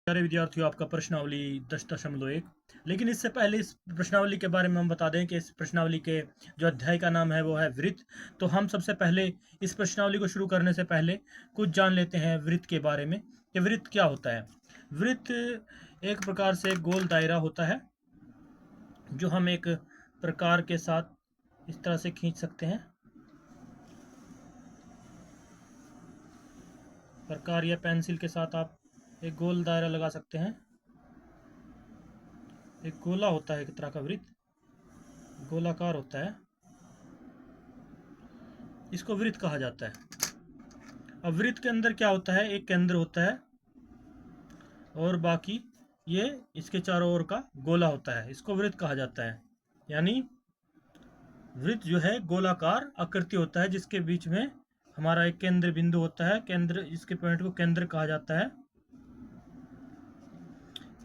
प्यारे विद्यार्थियों, आपका प्रश्नावली 10.1। लेकिन इससे पहले इस प्रश्नावली के बारे में हम बता दें कि इस प्रश्नावली के जो अध्याय का नाम है वो है वृत्त। तो हम सबसे पहले इस प्रश्नावली को शुरू करने से पहले कुछ जान लेते हैं वृत्त के बारे में कि वृत्त क्या होता है। वृत्त एक प्रकार से गोल दायरा होता है जो हम एक प्रकार के साथ इस तरह से खींच सकते हैं। प्रकार या पेंसिल के साथ आप एक गोल दायरा लगा सकते हैं। एक गोला होता है, एक तरह का वृत्त गोलाकार होता है, इसको वृत्त कहा जाता है। अब वृत्त के अंदर क्या होता है, एक केंद्र होता है और बाकी ये इसके चारों ओर का गोला होता है, इसको वृत्त कहा जाता है। यानी वृत्त जो है गोलाकार आकृति होता है जिसके बीच में हमारा एक केंद्र बिंदु होता है। केंद्र, इसके पॉइंट को केंद्र कहा जाता है,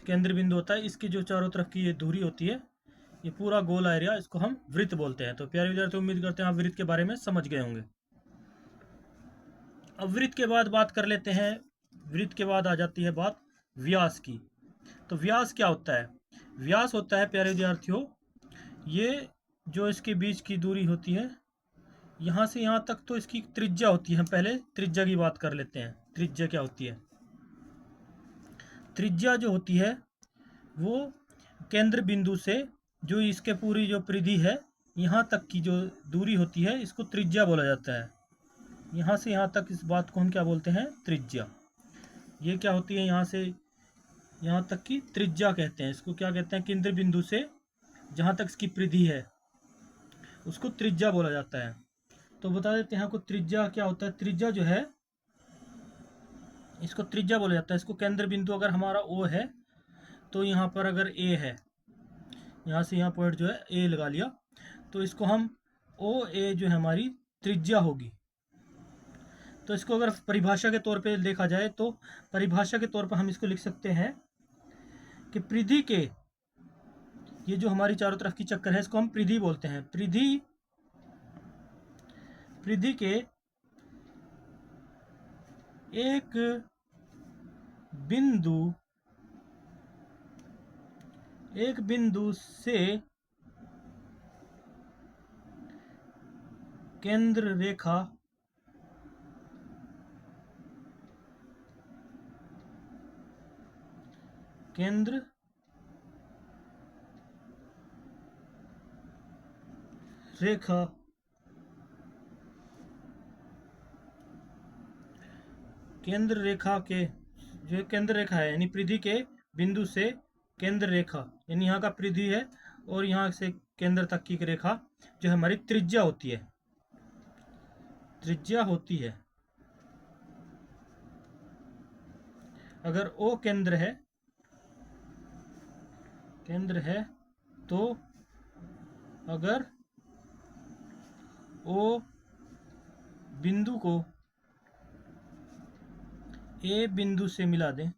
केंद्र बिंदु होता है। इसकी जो चारों तरफ की ये दूरी होती है, ये पूरा गोल एरिया, इसको हम वृत्त बोलते हैं। तो प्यारे विद्यार्थी, उम्मीद करते हैं आप वृत्त के बारे में समझ गए होंगे। अब वृत्त के बाद बात कर लेते हैं, वृत्त के बाद आ जाती है बात व्यास की। तो व्यास क्या होता है? व्यास होता है प्यारे विद्यार्थियों, ये जो इसके बीच की दूरी होती है यहाँ से यहाँ तक, तो इसकी त्रिज्या होती है। हम पहले त्रिज्या की बात कर लेते हैं। त्रिज्या क्या होती है? त्रिज्या जो होती है वो केंद्र बिंदु से जो इसके पूरी जो परिधि है यहाँ तक की जो दूरी होती है, इसको त्रिज्या बोला जाता है। यहाँ से यहाँ तक, इस बात को हम क्या बोलते हैं? त्रिज्या। ये क्या होती है? यहाँ से यहाँ तक की त्रिज्या कहते हैं। इसको क्या कहते हैं? केंद्र बिंदु से जहाँ तक इसकी परिधि है उसको त्रिज्या बोला जाता है। तो बता देते हैं आपको त्रिज्या क्या होता है। त्रिज्या जो है इसको त्रिज्या बोला जाता है। इसको केंद्र बिंदु अगर हमारा ओ है तो यहाँ पर अगर ए है, यहाँ से यहाँ पॉइंट जो है ए लगा लिया, तो इसको हम ओ ए जो है हमारी त्रिज्या होगी। तो इसको अगर परिभाषा के तौर पे देखा जाए तो परिभाषा के तौर पर हम इसको लिख सकते हैं कि परिधि के, ये जो हमारी चारों तरफ की चक्कर है इसको हम परिधि बोलते हैं। परिधि के एक बिंदु से केंद्र रेखा केंद्र रेखा के जो केंद्र रेखा है, यानी परिधि के बिंदु से केंद्र रेखा, यानी यहाँ का परिधि है और यहाँ से केंद्र तक की रेखा जो हमारी त्रिज्या होती है, अगर ओ केंद्र है तो अगर ओ बिंदु को ए बिंदु से मिला दें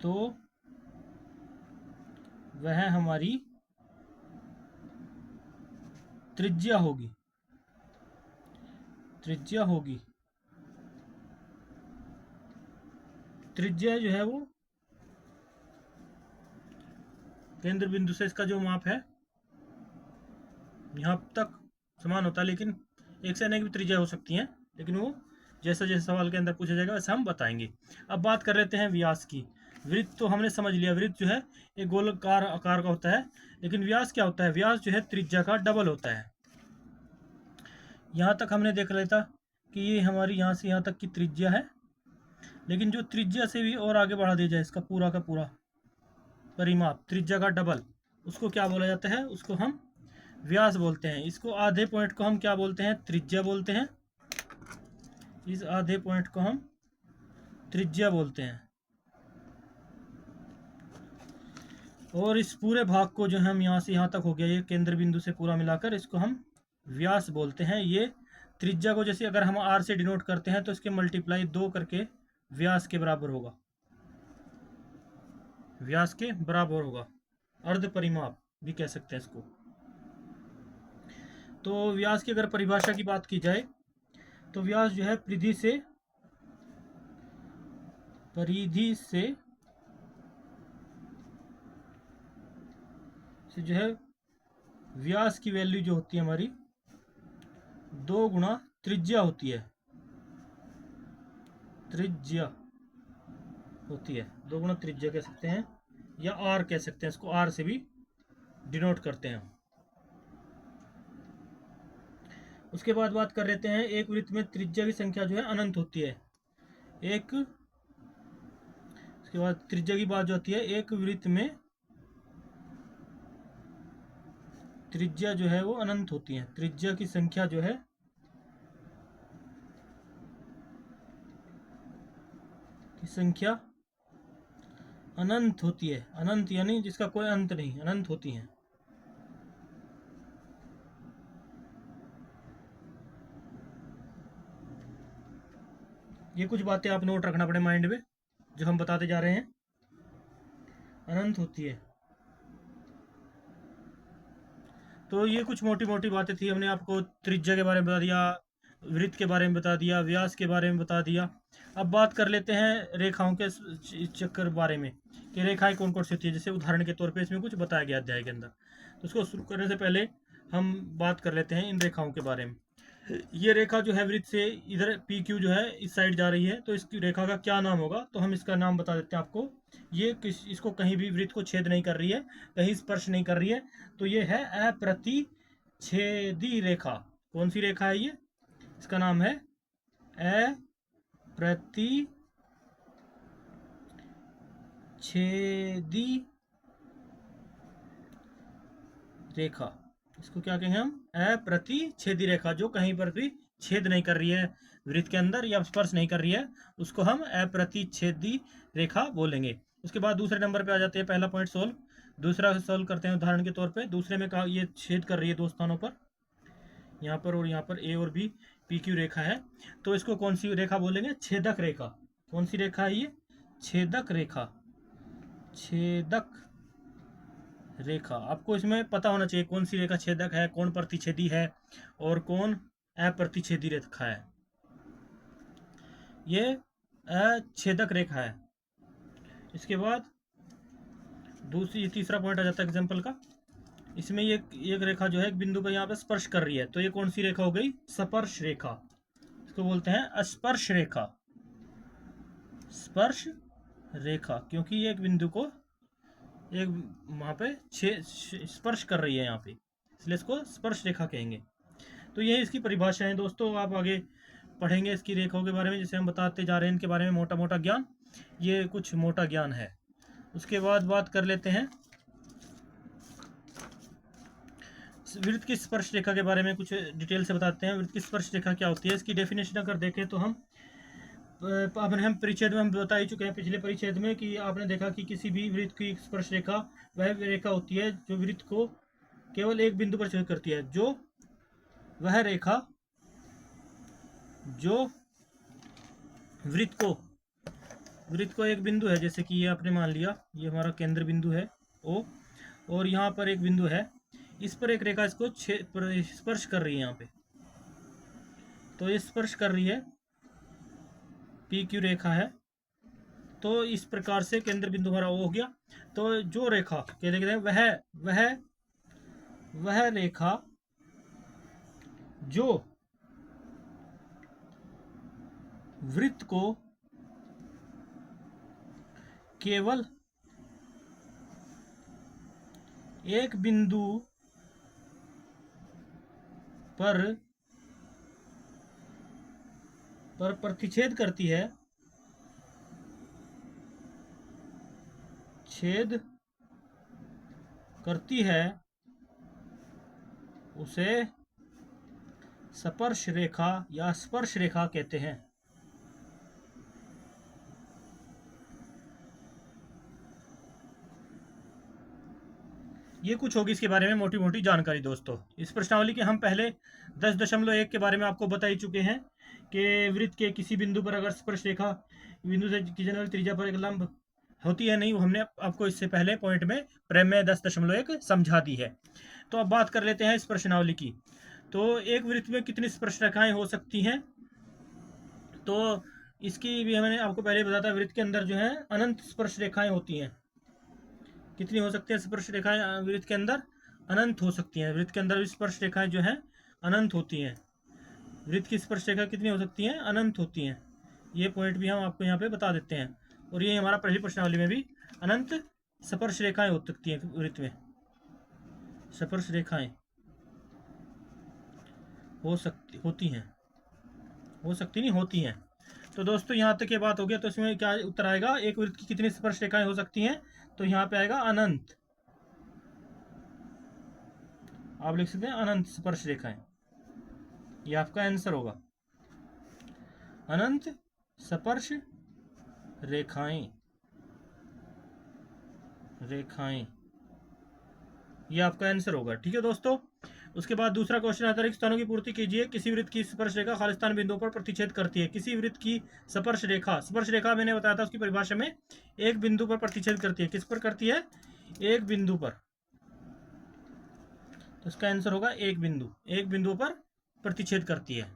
तो वह हमारी त्रिज्या होगी। त्रिज्या जो है वो केंद्र बिंदु से इसका जो माप है यहाँ तक समान होता है, लेकिन एक से अनेक भी त्रिज्या हो सकती हैं, लेकिन वो जैसा जैसा सवाल के अंदर पूछा जाएगा वैसा हम बताएंगे। अब बात कर लेते हैं व्यास की। वृत्त तो हमने समझ लिया, वृत्त जो है एक गोलाकार आकार का होता है, लेकिन व्यास क्या होता है? व्यास जो है त्रिज्या का डबल होता है। यहाँ तक हमने देख लेता कि ये हमारी यहाँ से यहाँ तक की त्रिज्या है, लेकिन जो त्रिज्या से भी और आगे बढ़ा दिया जाए इसका पूरा का पूरा परिमाप, त्रिज्या का डबल, उसको क्या बोला जाता है? उसको हम व्यास बोलते हैं। इसको आधे पॉइंट को हम क्या बोलते हैं? त्रिज्या बोलते हैं। इस आधे पॉइंट को हम त्रिज्या बोलते हैं। और इस पूरे भाग को जो हम यहाँ से यहाँ तक हो गया, ये केंद्र बिंदु से पूरा मिलाकर, इसको हम व्यास बोलते हैं। ये त्रिज्या को जैसे अगर हम आर से डिनोट करते हैं तो इसके मल्टीप्लाई 2 करके व्यास के बराबर होगा, व्यास के बराबर होगा। अर्ध परिमाप भी कह सकते हैं इसको। तो व्यास की अगर परिभाषा की बात की जाए तो व्यास जो है परिधि से जो है व्यास की वैल्यू जो होती है हमारी 2 गुना त्रिज्या होती है, त्रिज्या होती है 2 गुना त्रिज्या कह सकते हैं, या आर कह सकते हैं, इसको आर से भी डिनोट करते हैं। उसके बाद बात कर लेते हैं, एक वृत्त में त्रिज्या की संख्या जो है अनंत होती है। उसके बाद त्रिज्या की बात जो होती है, एक वृत्त में त्रिज्या जो है वो अनंत होती है, त्रिज्या की संख्या जो है अनंत होती है। अनंत यानी जिसका कोई अंत नहीं, अनंत होती है। ये कुछ बातें आप नोट रखना पड़े माइंड में, जो हम बताते जा रहे हैं, अनंत होती है। तो ये कुछ मोटी मोटी बातें थी, हमने आपको त्रिज्या के बारे में बता दिया, वृत्त के बारे में बता दिया, व्यास के बारे में बता दिया। अब बात कर लेते हैं रेखाओं के चक्कर बारे में, कि रेखाएं कौन कौन सी होती है। जैसे उदाहरण के तौर पे इसमें कुछ बताया गया अध्याय के अंदर, तो उसको शुरू करने से पहले हम बात कर लेते हैं इन रेखाओं के बारे में। ये रेखा जो है वृत्त से इधर पी क्यू जो है इस साइड जा रही है, तो इसकी रेखा का क्या नाम होगा, तो हम इसका नाम बता देते हैं आपको। ये इसको कहीं भी वृत्त को छेद नहीं कर रही है, कहीं स्पर्श नहीं कर रही है, तो ये है अप्रतिच्छेदी रेखा। कौन सी रेखा है ये? इसका नाम है अप्रतिच्छेदी रेखा। इसको क्या कहेंगे हम? अप्रतिच्छेदी रेखा, जो कहीं पर भी छेद नहीं कर रही है वृत्त के अंदर या स्पर्श नहीं कर रही है, उसको हम अप्रतिच्छेदी रेखा बोलेंगे। उसके बाद दूसरे नंबर पे आ जाते हैं, पहला पॉइंट सोल्व। दूसरा सोल्व करते हैं उदाहरण के तौर पे। दूसरे में कहा ये छेद कर रही है 2 स्थानों पर, यहाँ पर और यहाँ पर, ए और बी, पी क्यू रेखा है, तो इसको कौन सी रेखा बोलेंगे? छेदक रेखा। कौन सी रेखा है ये? छेदक रेखा। छेदक रेखा। आपको इसमें पता होना चाहिए कौन सी रेखा छेदक है, कौन प्रतिच्छेदी है और कौन अप्रतिच्छेदी रेखा है। ये अछेदक रेखा है। इसके बाद तीसरा पॉइंट आ जाता है एग्जाम्पल का। इसमें ये एक रेखा जो है एक बिंदु पर यहाँ पे स्पर्श कर रही है, तो ये कौन सी रेखा हो गई? स्पर्श रेखा। इसको बोलते हैं स्पर्श रेखा। स्पर्श रेखा, क्योंकि ये एक बिंदु को एक वहाँ पे स्पर्श कर रही है यहाँ पे, इसलिए इसको स्पर्श रेखा कहेंगे। तो ये इसकी परिभाषा है दोस्तों, आप आगे पढ़ेंगे इसकी रेखाओं के बारे में, जैसे हम बताते जा रहे हैं इनके बारे में मोटा मोटा ज्ञान, ये कुछ मोटा ज्ञान है। उसके बाद बात कर लेते हैं वृत्त की स्पर्श रेखा के बारे में, कुछ डिटेल से बताते हैं। वृत्त की स्पर्श रेखा क्या होती है, इसकी डेफिनेशन अगर देखें तो हम परिच्छेद में हम बता ही चुके हैं पिछले परिच्छेद में, कि आपने देखा कि किसी भी वृत्त की स्पर्श रेखा वह रेखा होती है जो वृत्त को केवल एक बिंदु पर छेद करती है, जो वह रेखा जो वृत्त को एक बिंदु है, जैसे कि ये आपने मान लिया ये हमारा केंद्र बिंदु है ओ, और यहाँ पर एक बिंदु है, इस पर एक रेखा इसको स्पर्श कर रही है यहाँ पे, तो ये स्पर्श कर रही है, पी क्यू रेखा है। तो इस प्रकार से केंद्र बिंदु हमारा ओ हो गया। तो जो रेखा कहते हैं वह रेखा जो वृत्त को केवल एक बिंदु पर प्रतिच्छेद करती है, छेद करती है, उसे स्पर्श रेखा या स्पर्श रेखा कहते हैं। ये कुछ होगी इसके बारे में मोटी मोटी जानकारी दोस्तों। इस प्रश्नावली के हम पहले 10.1 के बारे में आपको बता ही चुके हैं कि वृत्त के किसी बिंदु पर अगर स्पर्श रेखा बिंदु से की जाने वाली त्रिज्या पर एक लंब होती है नहीं, वो हमने आपको इससे पहले पॉइंट में प्रमेय 10.1 समझा दी है। तो अब बात कर लेते हैं इस प्रश्नावली की। तो एक वृत्त में कितनी स्पर्श रेखाएं हो सकती हैं? तो इसकी भी मैंने आपको पहले बताया था, वृत्त के अंदर जो है अनंत स्पर्श रेखाएं होती हैं। कितनी हो सकती हैं स्पर्श रेखाएं वृत्त के अंदर? अनंत हो सकती हैं। वृत्त के अंदर भी स्पर्श रेखाएं जो हैं अनंत होती हैं। वृत्त की स्पर्श रेखा कितनी हो सकती हैं? अनंत होती हैं। ये पॉइंट भी हम आपको यहाँ पे बता देते हैं। और ये हमारा पहली प्रश्नावली में भी अनंत स्पर्श रेखाएं हो सकती हैं वृत्त में। स्पर्श रेखाएं होती हैं, हो सकती नहीं, होती हैं। तो दोस्तों यहाँ तक ये बात हो गया। तो इसमें क्या उत्तर आएगा? एक वृत्त की कितनी स्पर्श रेखाएं हो सकती हैं? तो यहाँ पे आएगा अनंत। आप लिख सकते हैं अनंत स्पर्श रेखाएं। ये आपका आंसर होगा, अनंत स्पर्श रेखाएं। ये आपका आंसर होगा। ठीक है दोस्तों। उसके बाद दूसरा क्वेश्चन आता है कि स्थानों की पूर्ति कीजिए। किसी वृत्त की स्पर्श रेखा खालिस्तान बिंदुओं पर प्रतिच्छेद करती है। किसी वृत्त की स्पर्श रेखा मैंने बताया था उसकी परिभाषा में, एक बिंदु पर प्रतिच्छेद करती है। किस पर करती है? एक बिंदु पर। तो इसका आंसर होगा एक बिंदु पर प्रतिच्छेद करती है।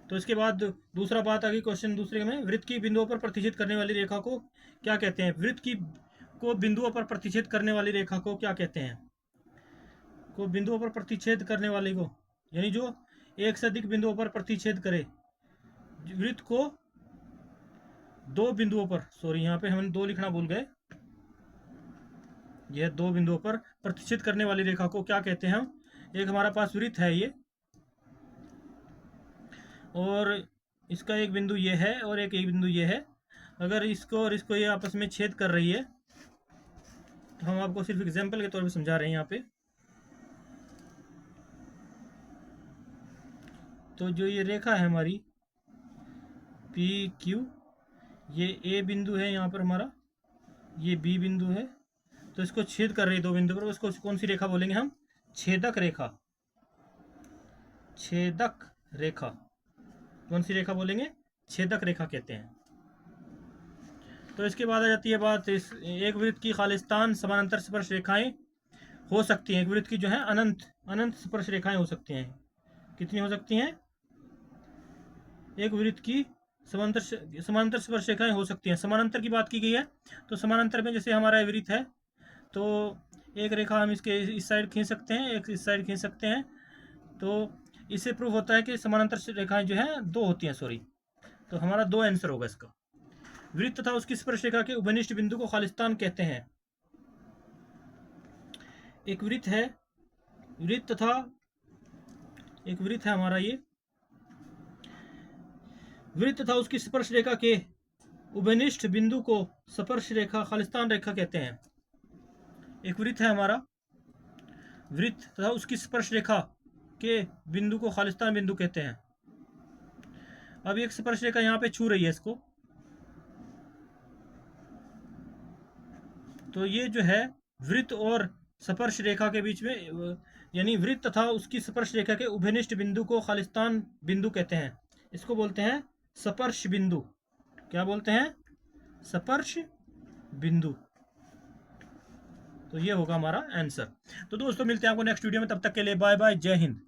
तो इसके बाद दूसरा बात आ गई क्वेश्चन दूसरे में, वृत्त की बिंदुओं पर प्रतिच्छेद करने वाली रेखा को क्या कहते हैं? वृत्त की को बिंदुओं पर प्रतिच्छेद करने वाली रेखा को क्या कहते हैं? को बिंदुओं पर प्रतिच्छेद करने वाले को, यानी जो एक से अधिक बिंदुओं पर प्रतिच्छेद करे। वृत्त को दो बिंदुओं पर, सॉरी यहाँ पे हम दो लिखना भूल गए, यह दो बिंदुओं पर प्रतिच्छेद करने वाली रेखा को क्या कहते हैं हम? एक हमारा पास वृत्त है ये, और इसका एक बिंदु ये है और एक बिंदु ये है। अगर इसको और इसको ये आपस में छेद कर रही है, तो हम आपको सिर्फ एग्जाम्पल के तौर पे समझा रहे हैं यहाँ पे। तो जो ये रेखा है हमारी पी क्यू, ये ए बिंदु है यहाँ पर हमारा, ये बी बिंदु है। तो इसको छेद कर रही है दो बिंदु पर, उसको कौन सी रेखा बोलेंगे हम? छेदक रेखा। छेदक रेखा। कौन सी रेखा बोलेंगे? छेदक रेखा कहते हैं। तो इसके बाद आ जाती है बात, इस एक वृत्त की खालिस्तान समानांतर स्पर्श रेखाएं हो सकती हैं। एक वृत्त की जो है अनंत स्पर्श रेखाएं हो सकती हैं। कितनी हो सकती हैं? एक वृत्त की समांतर स्पर्श रेखाएं हो सकती हैं। समानांतर की बात की गई है, तो समानांतर में जैसे हमारा वृत्त है, तो एक रेखा हम इसके इस साइड खींच सकते हैं, एक इस साइड खींच सकते हैं। तो इससे प्रूव होता है कि समानांतर रेखाएं जो है दो होती हैं, सॉरी। तो हमारा दो आंसर होगा इसका। वृत्त तथा उसकी स्पर्श रेखा के उभयनिष्ठ बिंदु को खालिस्तान कहते हैं। एक वृत्त है, एक वृत्त है हमारा ये, वृत्त तथा उसकी स्पर्श रेखा के उभयनिष्ठ बिंदु को स्पर्श रेखा खालिस्तान रेखा कहते हैं। एक वृत्त है हमारा, वृत्त तथा उसकी स्पर्श रेखा के बिंदु को खालिस्तान बिंदु कहते हैं। अब एक स्पर्श रेखा यहाँ पे छू रही है इसको, तो ये जो है वृत्त और स्पर्श रेखा के बीच में, यानी वृत्त तथा उसकी स्पर्श रेखा के उभयनिष्ठ बिंदु को खालिस्तान बिंदु कहते हैं। इसको बोलते हैं स्पर्श बिंदु। क्या बोलते हैं? स्पर्श बिंदु। तो ये होगा हमारा आंसर। तो दोस्तों मिलते हैं आपको नेक्स्ट वीडियो में, तब तक के लिए बाय बाय, जय हिंद।